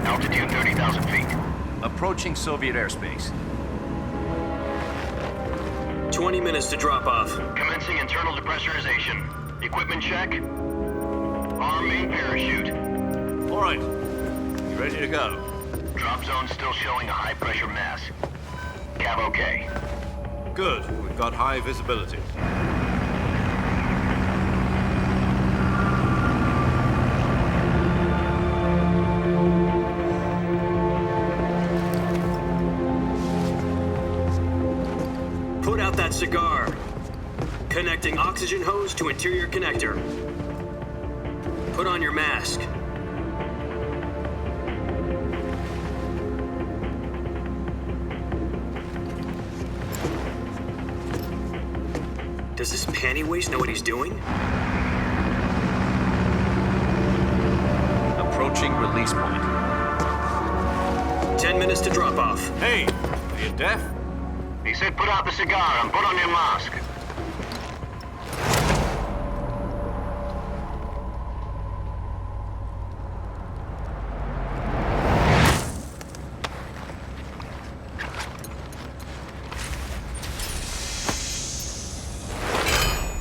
Altitude 30,000 feet. Approaching Soviet airspace. 20 minutes to drop off. Commencing internal depressurization. Equipment check. Arm main parachute. All right. You ready to go? Drop zone still showing a high pressure mass. Cav okay. Good. We've got high visibility. Put out that cigar. Connecting oxygen hose to interior connector. Put on your mask. Does this panty waste know what he's doing? Approaching release point. 10 minutes to drop off. Hey, are you deaf? He said put out the cigar and put on your mask.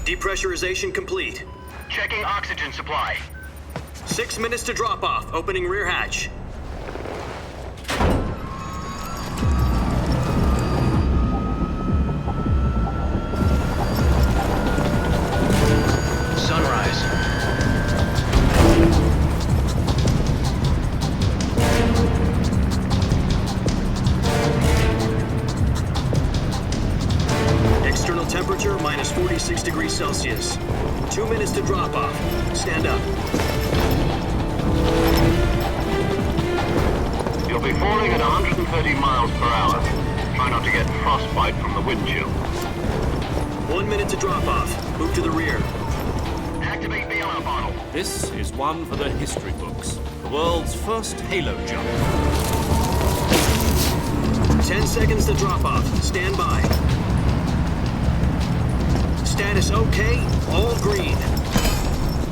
Depressurization complete. Checking oxygen supply. 6 minutes to drop off. Opening rear hatch. Sunrise. External temperature minus 46 degrees Celsius. 2 minutes to drop off. Stand up. You'll be falling at 130 miles per hour. Try not to get frostbite from the wind chill. 1 minute to drop off. Move to the rear. Activate the air bottle. This is one for the history books. The world's first halo jump. 10 seconds to drop off. Stand by. Status okay. All green.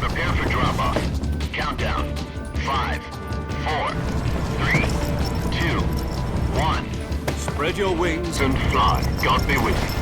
Prepare for drop-off. Countdown. 5, 4, 3, 2, 1. Spread your wings And fly. God be with you.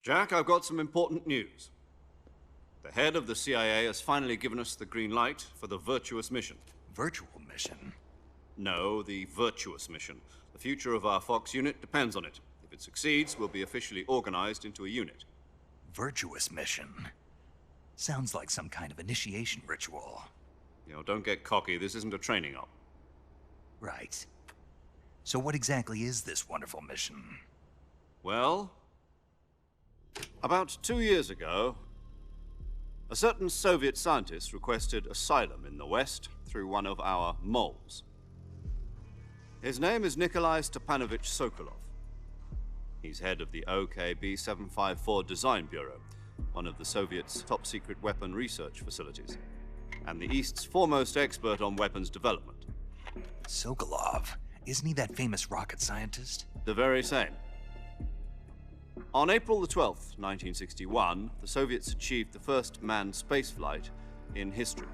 Jack, I've got some important news. The head of the CIA has finally given us the green light for the Virtuous mission. Virtual mission? No, the Virtuous mission. The future of our Fox unit depends on it. If it succeeds, we'll be officially organized into a unit. Virtuous mission? Sounds like some kind of initiation ritual. Don't get cocky. This isn't a training op. Right. So what exactly is this wonderful mission? Well, about 2 years ago, a certain Soviet scientist requested asylum in the West through one of our moles. His name is Nikolai Stepanovich Sokolov. He's head of the OKB-754 Design Bureau, one of the Soviets' top-secret weapon research facilities, and the East's foremost expert on weapons development. Sokolov? Isn't he that famous rocket scientist? The very same. On April the 12th, 1961, the Soviets achieved the first manned spaceflight in history.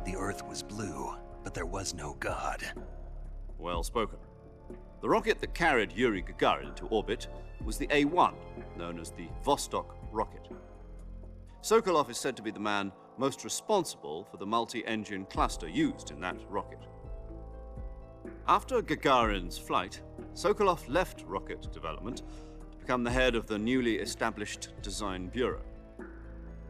The Earth was blue, but there was no God. Well spoken. The rocket that carried Yuri Gagarin to orbit was the A-1, known as the Vostok rocket. Sokolov is said to be the man most responsible for the multi-engine cluster used in that rocket. After Gagarin's flight, Sokolov left rocket development to become the head of the newly established Design Bureau.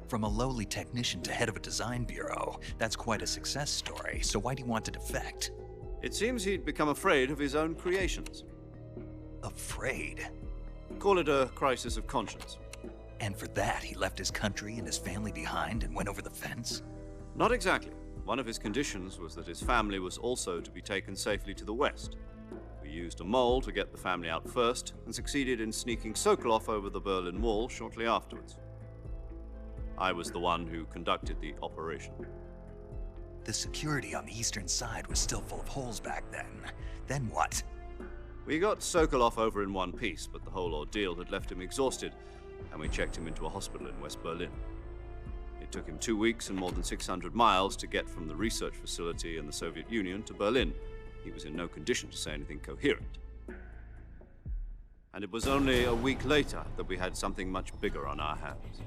From a lowly technician to head of a design bureau, that's quite a success story, so why'd he want to defect? It seems he'd become afraid of his own creations. Afraid? Call it a crisis of conscience. And for that, he left his country and his family behind and went over the fence? Not exactly. One of his conditions was that his family was also to be taken safely to the West. We used a mole to get the family out first and succeeded in sneaking Sokolov over the Berlin Wall shortly afterwards. I was the one who conducted the operation. The security on the eastern side was still full of holes back then. Then what? We got Sokolov over in one piece, but the whole ordeal had left him exhausted, and we checked him into a hospital in West Berlin. It took him 2 weeks and more than 600 miles to get from the research facility in the Soviet Union to Berlin. He was in no condition to say anything coherent. And it was only a week later that we had something much bigger on our hands.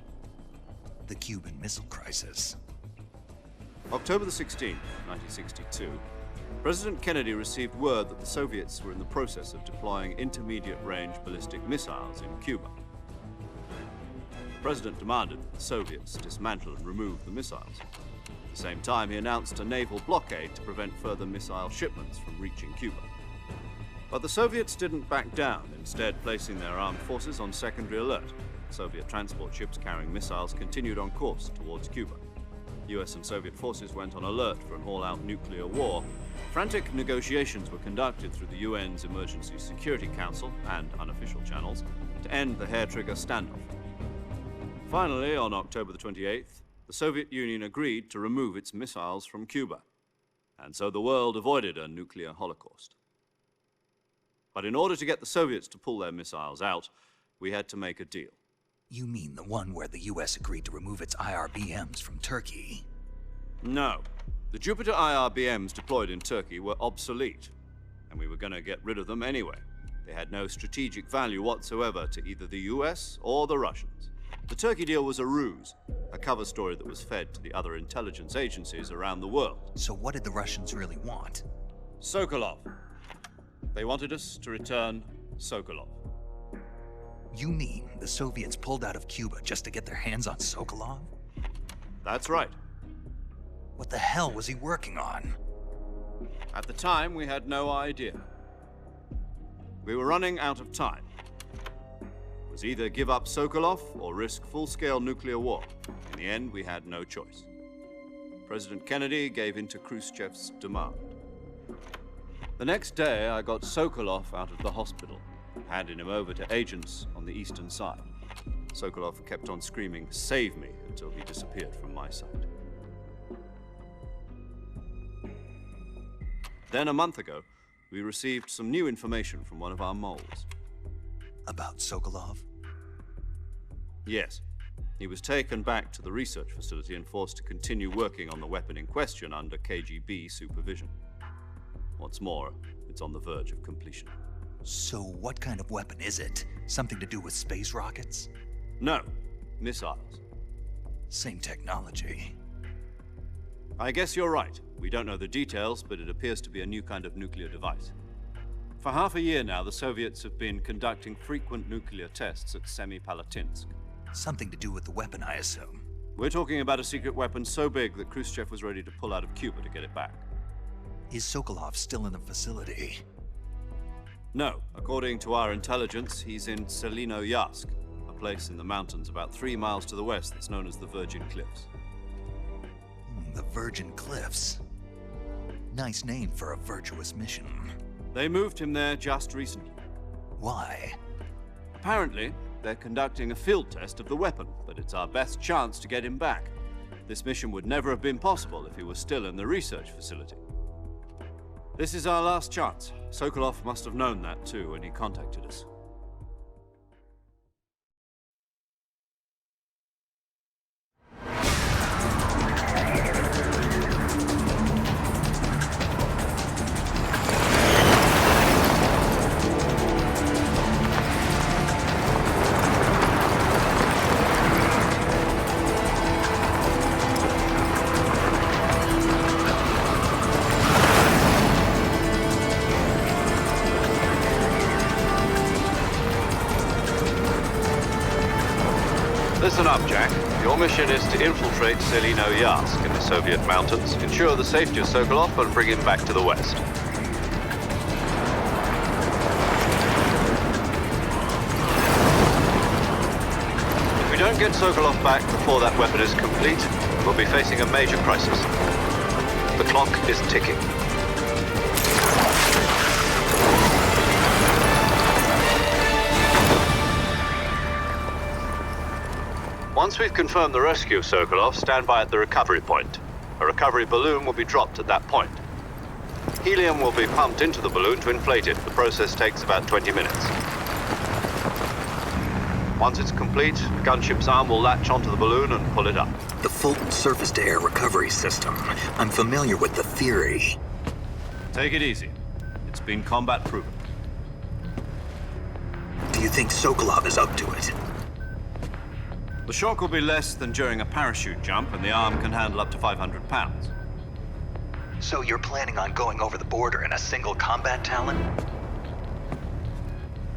The Cuban Missile Crisis. October the 16th, 1962, President Kennedy received word that the Soviets were in the process of deploying intermediate-range ballistic missiles in Cuba. The President demanded that the Soviets dismantle and remove the missiles. At the same time, he announced a naval blockade to prevent further missile shipments from reaching Cuba. But the Soviets didn't back down, instead placing their armed forces on secondary alert. Soviet transport ships carrying missiles continued on course towards Cuba. US and Soviet forces went on alert for an all-out nuclear war. Frantic negotiations were conducted through the UN's Emergency Security Council and unofficial channels to end the hair-trigger standoff. Finally, on October the 28th, the Soviet Union agreed to remove its missiles from Cuba, and so the world avoided a nuclear holocaust. But in order to get the Soviets to pull their missiles out, we had to make a deal. You mean the one where the US agreed to remove its IRBMs from Turkey? No. The Jupiter IRBMs deployed in Turkey were obsolete, and we were going to get rid of them anyway. They had no strategic value whatsoever to either the US or the Russians. The Turkey deal was a ruse, a cover story that was fed to the other intelligence agencies around the world. So what did the Russians really want? Sokolov. They wanted us to return Sokolov. You mean the Soviets pulled out of Cuba just to get their hands on Sokolov? That's right. What the hell was he working on? At the time, we had no idea. We were running out of time. It was either give up Sokolov or risk full-scale nuclear war. In the end, we had no choice. President Kennedy gave in to Khrushchev's demand. The next day, I got Sokolov out of the hospital, handing him over to agents on the eastern side. Sokolov kept on screaming, "Save me," until he disappeared from my sight. Then a month ago, we received some new information from one of our moles. About Sokolov? Yes. He was taken back to the research facility and forced to continue working on the weapon in question under KGB supervision. What's more, it's on the verge of completion. So what kind of weapon is it? Something to do with space rockets? No, missiles. Same technology. I guess you're right. We don't know the details, but it appears to be a new kind of nuclear device. For half a year now, the Soviets have been conducting frequent nuclear tests at Semipalatinsk. Something to do with the weapon, I assume. We're talking about a secret weapon so big that Khrushchev was ready to pull out of Cuba to get it back. Is Sokolov still in the facility? No. According to our intelligence, he's in Selinoyarsk, a place in the mountains about 3 miles to the west that's known as the Virgin Cliffs. The Virgin Cliffs. Nice name for a virtuous mission. They moved him there just recently. Why? Apparently, they're conducting a field test of the weapon, but it's our best chance to get him back. This mission would never have been possible if he was still in the research facility. This is our last chance. Sokolov must have known that too when he contacted us. Listen up, Jack. Your mission is to infiltrate Selinoyarsk in the Soviet mountains, ensure the safety of Sokolov, and bring him back to the west. If we don't get Sokolov back before that weapon is complete, we'll be facing a major crisis. The clock is ticking. Once we've confirmed the rescue of Sokolov, stand by at the recovery point. A recovery balloon will be dropped at that point. Helium will be pumped into the balloon to inflate it. The process takes about 20 minutes. Once it's complete, the gunship's arm will latch onto the balloon and pull it up. The Fulton surface-to-air recovery system. I'm familiar with the theory. Take it easy. It's been combat proven. Do you think Sokolov is up to it? The shock will be less than during a parachute jump, and the arm can handle up to 500 pounds. So you're planning on going over the border in a single combat Talon?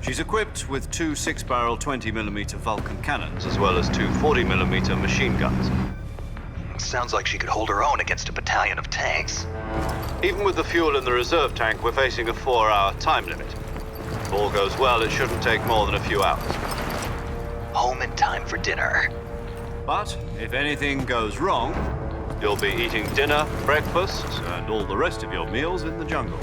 She's equipped with two 6-barrel 20mm Vulcan cannons, as well as two 40mm machine guns. Sounds like she could hold her own against a battalion of tanks. Even with the fuel in the reserve tank, we're facing a 4-hour time limit. If all goes well, it shouldn't take more than a few hours. Home in time for dinner. But if anything goes wrong, you'll be eating dinner, breakfast, and all the rest of your meals in the jungle.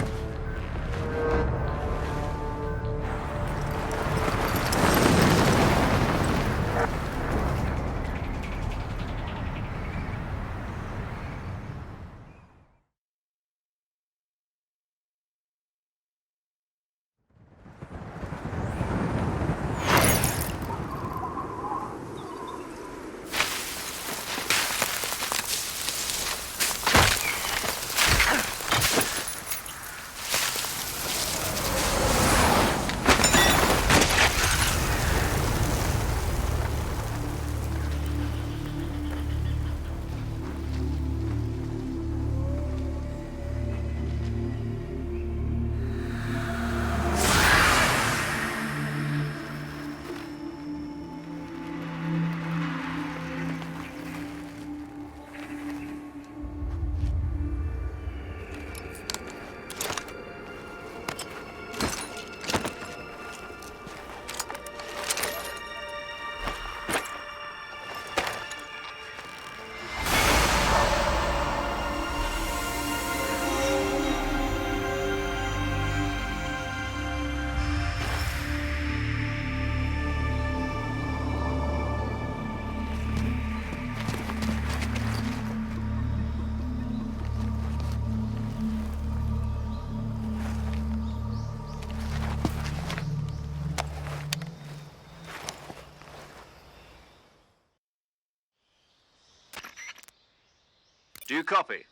Do you copy?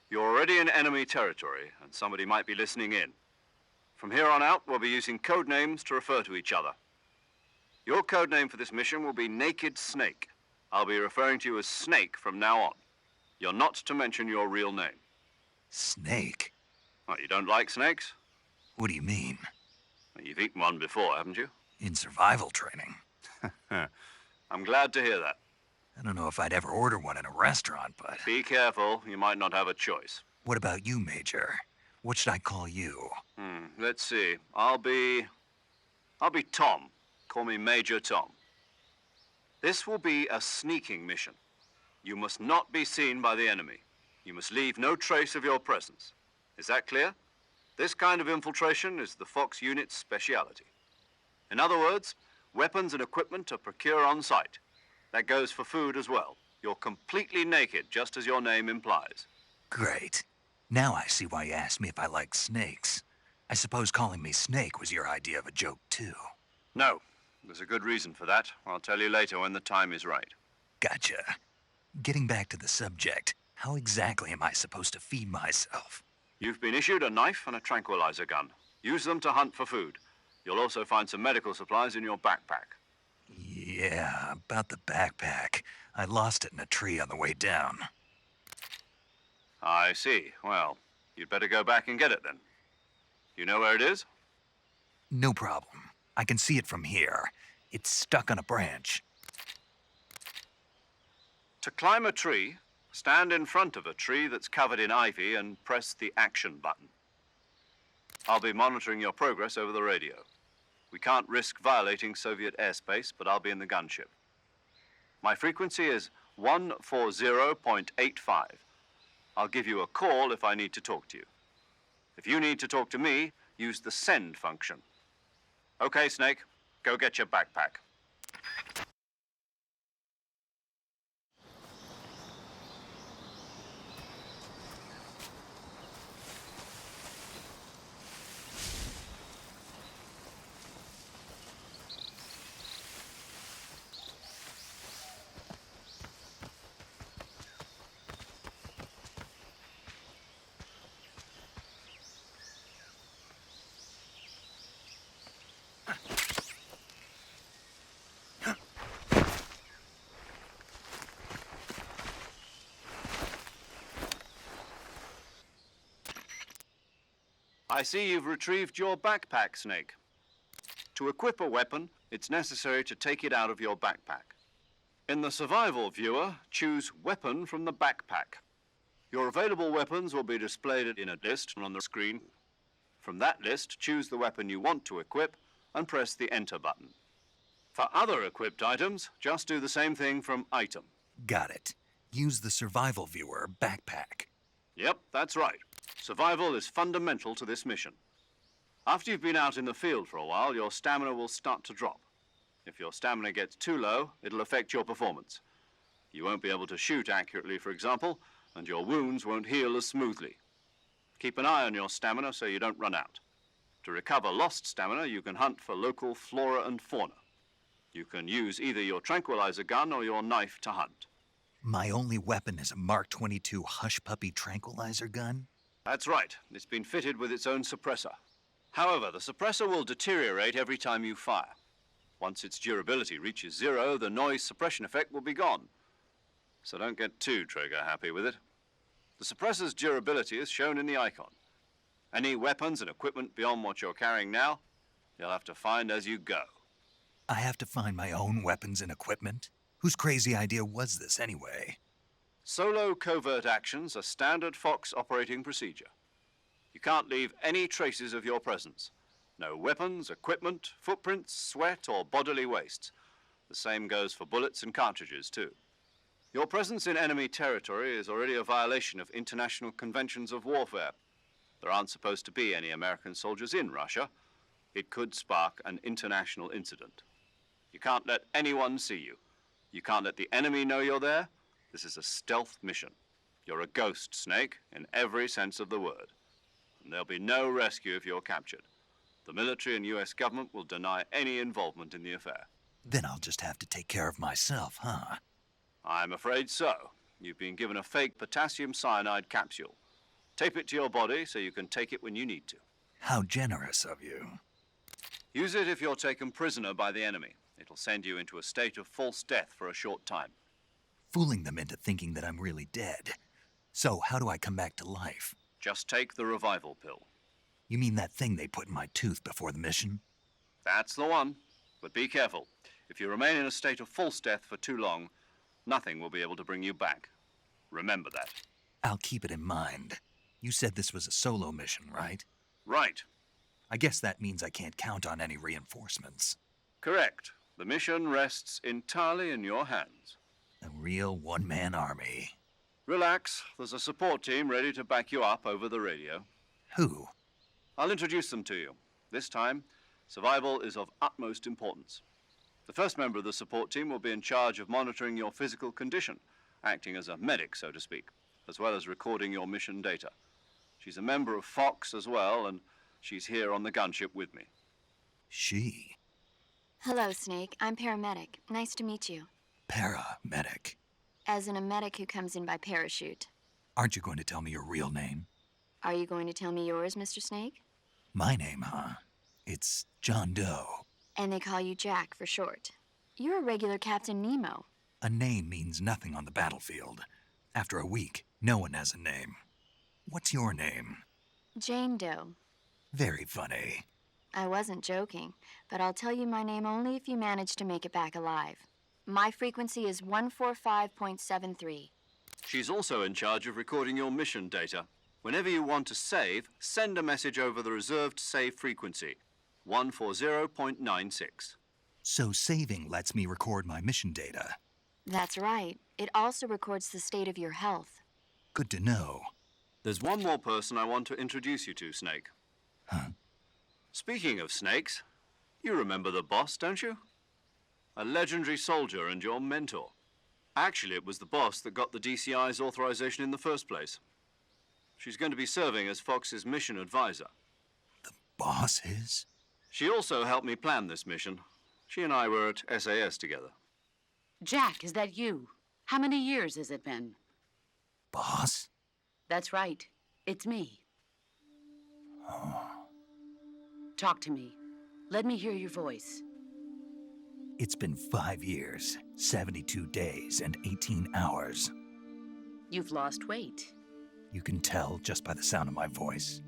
You're already in enemy territory, and somebody might be listening in. From here on out, we'll be using code names to refer to each other. Your code name for this mission will be Naked Snake. I'll be referring to you as Snake from now on. You're not to mention your real name. Snake? What, you don't like snakes? What do you mean? Well, you've eaten one before, haven't you? In survival training. I'm glad to hear that. I don't know if I'd ever order one in a restaurant, but... Be careful, you might not have a choice. What about you, Major? What should I call you? Let's see. I'll be Tom. Call me Major Tom. This will be a sneaking mission. You must not be seen by the enemy. You must leave no trace of your presence. Is that clear? This kind of infiltration is the Fox unit's speciality. In other words, weapons and equipment are procured on site. That goes for food as well. You're completely naked, just as your name implies. Great. Now I see why you asked me if I like snakes. I suppose calling me Snake was your idea of a joke, too. No, there's a good reason for that. I'll tell you later when the time is right. Gotcha. Getting back to the subject, how exactly am I supposed to feed myself? You've been issued a knife and a tranquilizer gun. Use them to hunt for food. You'll also find some medical supplies in your backpack. Yeah, about the backpack. I lost it in a tree on the way down. I see. Well, you'd better go back and get it then. You know where it is? No problem. I can see it from here. It's stuck on a branch. To climb a tree, stand in front of a tree that's covered in ivy and press the action button. I'll be monitoring your progress over the radio. We can't risk violating Soviet airspace, but I'll be in the gunship. My frequency is 140.85. I'll give you a call if I need to talk to you. If you need to talk to me, use the send function. Okay, Snake, go get your backpack. I see you've retrieved your backpack, Snake. To equip a weapon, it's necessary to take it out of your backpack. In the survival viewer, choose Weapon from the backpack. Your available weapons will be displayed in a list on the screen. From that list, choose the weapon you want to equip and press the Enter button. For other equipped items, just do the same thing from Item. Got it. Use the survival viewer backpack. Yep, that's right. Survival is fundamental to this mission. After you've been out in the field for a while, your stamina will start to drop. If your stamina gets too low, it'll affect your performance. You won't be able to shoot accurately, for example, and your wounds won't heal as smoothly. Keep an eye on your stamina so you don't run out. To recover lost stamina, you can hunt for local flora and fauna. You can use either your tranquilizer gun or your knife to hunt. My only weapon is a Mark 22 Hush Puppy tranquilizer gun? That's right. It's been fitted with its own suppressor. However, the suppressor will deteriorate every time you fire. Once its durability reaches 0, the noise suppression effect will be gone. So don't get too trigger-happy with it. The suppressor's durability is shown in the icon. Any weapons and equipment beyond what you're carrying now, you'll have to find as you go. I have to find my own weapons and equipment? Whose crazy idea was this anyway? Solo covert actions are standard Fox operating procedure. You can't leave any traces of your presence. No weapons, equipment, footprints, sweat, or bodily wastes. The same goes for bullets and cartridges, too. Your presence in enemy territory is already a violation of international conventions of warfare. There aren't supposed to be any American soldiers in Russia. It could spark an international incident. You can't let anyone see you. You can't let the enemy know you're there. This is a stealth mission. You're a ghost, Snake, in every sense of the word. And there'll be no rescue if you're captured. The military and US government will deny any involvement in the affair. Then I'll just have to take care of myself, huh? I'm afraid so. You've been given a fake potassium cyanide capsule. Tape it to your body so you can take it when you need to. How generous of you. Use it if you're taken prisoner by the enemy. It'll send you into a state of false death for a short time. Fooling them into thinking that I'm really dead. So how do I come back to life? Just take the revival pill. You mean that thing they put in my tooth before the mission? That's the one. But be careful. If you remain in a state of false death for too long, nothing will be able to bring you back. Remember that. I'll keep it in mind. You said this was a solo mission, right? Right. I guess that means I can't count on any reinforcements. Correct. The mission rests entirely in your hands. A real one-man army. Relax. There's a support team ready to back you up over the radio. Who? I'll introduce them to you. This time, survival is of utmost importance. The first member of the support team will be in charge of monitoring your physical condition, acting as a medic, so to speak, as well as recording your mission data. She's a member of Fox as well, and she's here on the gunship with me. She? Hello, Snake. I'm paramedic. Nice to meet you. Paramedic. As in a medic who comes in by parachute. Aren't you going to tell me your real name? Are you going to tell me yours, Mr. Snake? My name, huh? It's John Doe. And they call you Jack for short. You're a regular Captain Nemo. A name means nothing on the battlefield. After a week, no one has a name. What's your name? Jane Doe. Very funny. I wasn't joking, but I'll tell you my name only if you manage to make it back alive. My frequency is 145.73. She's also in charge of recording your mission data. Whenever you want to save, send a message over the reserved save frequency, 140.96. So saving lets me record my mission data. That's right. It also records the state of your health. Good to know. There's one more person I want to introduce you to, Snake. Huh? Speaking of snakes, you remember the boss, don't you? A legendary soldier and your mentor. Actually, it was the boss that got the DCI's authorization in the first place. She's going to be serving as Fox's mission advisor. The boss is? She also helped me plan this mission. She and I were at SAS together. Jack, is that you? How many years has it been? Boss? That's right. It's me. Oh. Talk to me. Let me hear your voice. It's been 5 years, 72 days, and 18 hours. You've lost weight. You can tell just by the sound of my voice.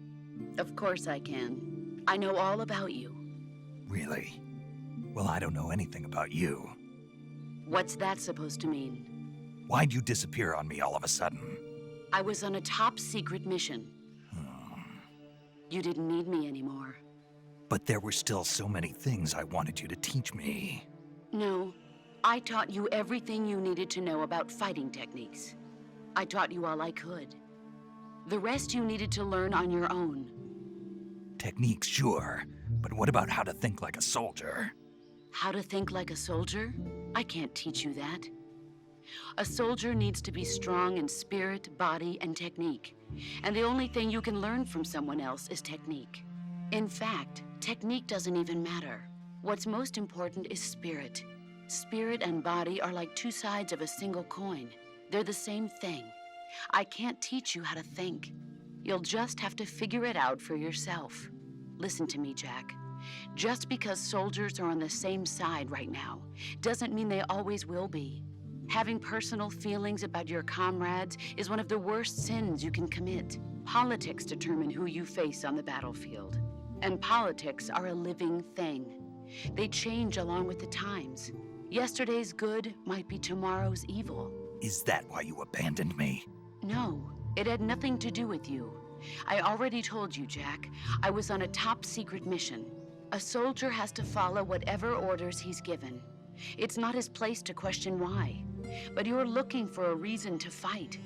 Of course I can. I know all about you. Really? Well, I don't know anything about you. What's that supposed to mean? Why'd you disappear on me all of a sudden? I was on a top-secret mission. You didn't need me anymore. But there were still so many things I wanted you to teach me. No, I taught you everything you needed to know about fighting techniques. I taught you all I could. The rest you needed to learn on your own. Techniques, sure. But what about how to think like a soldier? How to think like a soldier? I can't teach you that. A soldier needs to be strong in spirit, body, and technique. And the only thing you can learn from someone else is technique. In fact, technique doesn't even matter. What's most important is spirit. Spirit and body are like two sides of a single coin. They're the same thing. I can't teach you how to think. You'll just have to figure it out for yourself. Listen to me, Jack. Just because soldiers are on the same side right now doesn't mean they always will be. Having personal feelings about your comrades is one of the worst sins you can commit. Politics determine who you face on the battlefield. And politics are a living thing. They change along with the times. Yesterday's good might be tomorrow's evil. Is that why you abandoned me? No, it had nothing to do with you. I already told you, Jack. I was on a top-secret mission. A soldier has to follow whatever orders he's given. It's not his place to question why. But you're looking for a reason to fight.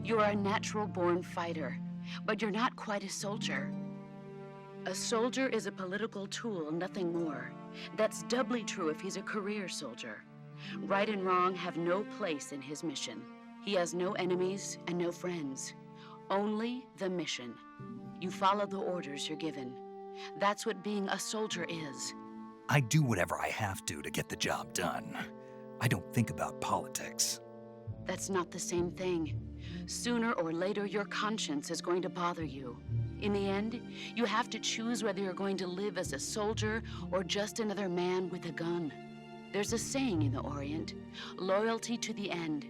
You're a natural-born fighter, but you're not quite a soldier. A soldier is a political tool, nothing more. That's doubly true if he's a career soldier. Right and wrong have no place in his mission. He has no enemies and no friends. Only the mission. You follow the orders you're given. That's what being a soldier is. I do whatever I have to get the job done. I don't think about politics. That's not the same thing. Sooner or later, your conscience is going to bother you. In the end, you have to choose whether you're going to live as a soldier or just another man with a gun. There's a saying in the Orient, loyalty to the end.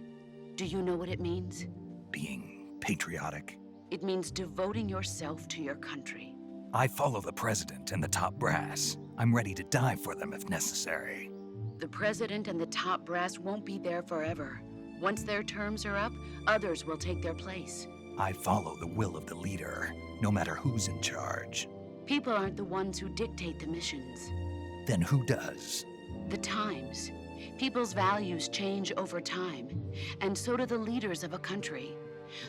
Do you know what it means? Being patriotic. It means devoting yourself to your country. I follow the president and the top brass. I'm ready to die for them if necessary. The president and the top brass won't be there forever. Once their terms are up, others will take their place. I follow the will of the leader, no matter who's in charge. People aren't the ones who dictate the missions. Then who does? The times. People's values change over time, and so do the leaders of a country.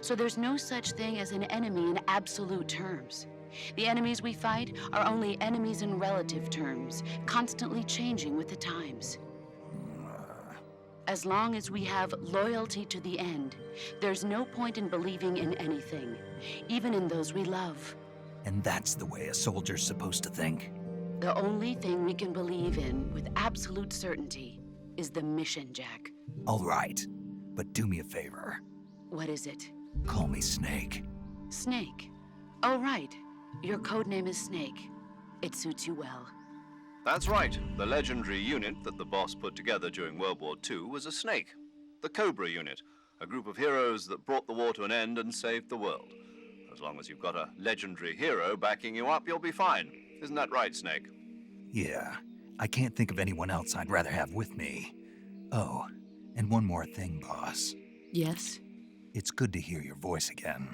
So there's no such thing as an enemy in absolute terms. The enemies we fight are only enemies in relative terms, constantly changing with the times. As long as we have loyalty to the end, there's no point in believing in anything, even in those we love. And that's the way a soldier's supposed to think? The only thing we can believe in with absolute certainty is the mission, Jack. All right, but do me a favor. What is it? Call me Snake. Snake. Oh, right. Your code name is Snake. It suits you well. That's right. The legendary unit that the boss put together during World War II was a snake. The Cobra unit, a group of heroes that brought the war to an end and saved the world. As long as you've got a legendary hero backing you up, you'll be fine. Isn't that right, Snake? Yeah, I can't think of anyone else I'd rather have with me. Oh, and one more thing, boss. Yes? It's good to hear your voice again.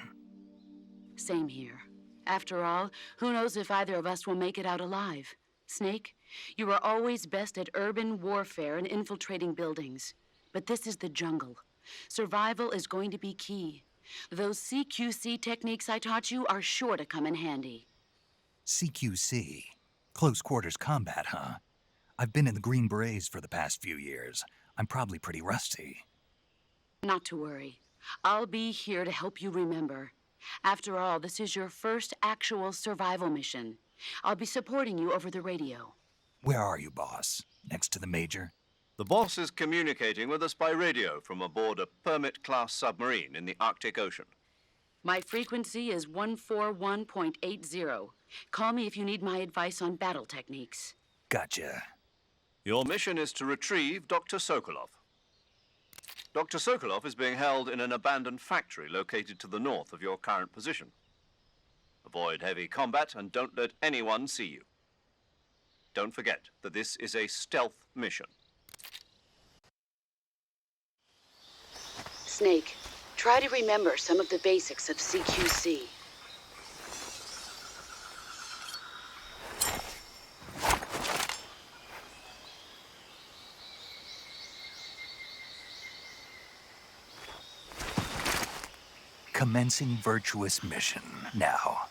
Same here. After all, who knows if either of us will make it out alive? Snake, you are always best at urban warfare and infiltrating buildings. But this is the jungle. Survival is going to be key. Those CQC techniques I taught you are sure to come in handy. CQC? Close quarters combat, huh? I've been in the Green Berets for the past few years. I'm probably pretty rusty. Not to worry. I'll be here to help you remember. After all, this is your first actual survival mission. I'll be supporting you over the radio. Where are you, boss? Next to the Major? The boss is communicating with us by radio from aboard a Permit-class submarine in the Arctic Ocean. My frequency is 141.80. Call me if you need my advice on battle techniques. Gotcha. Your mission is to retrieve Dr. Sokolov. Dr. Sokolov is being held in an abandoned factory located to the north of your current position. The Avoid heavy combat and don't let anyone see you. Don't forget that this is a stealth mission. Snake, try to remember some of the basics of CQC. Commencing virtuous mission. Now,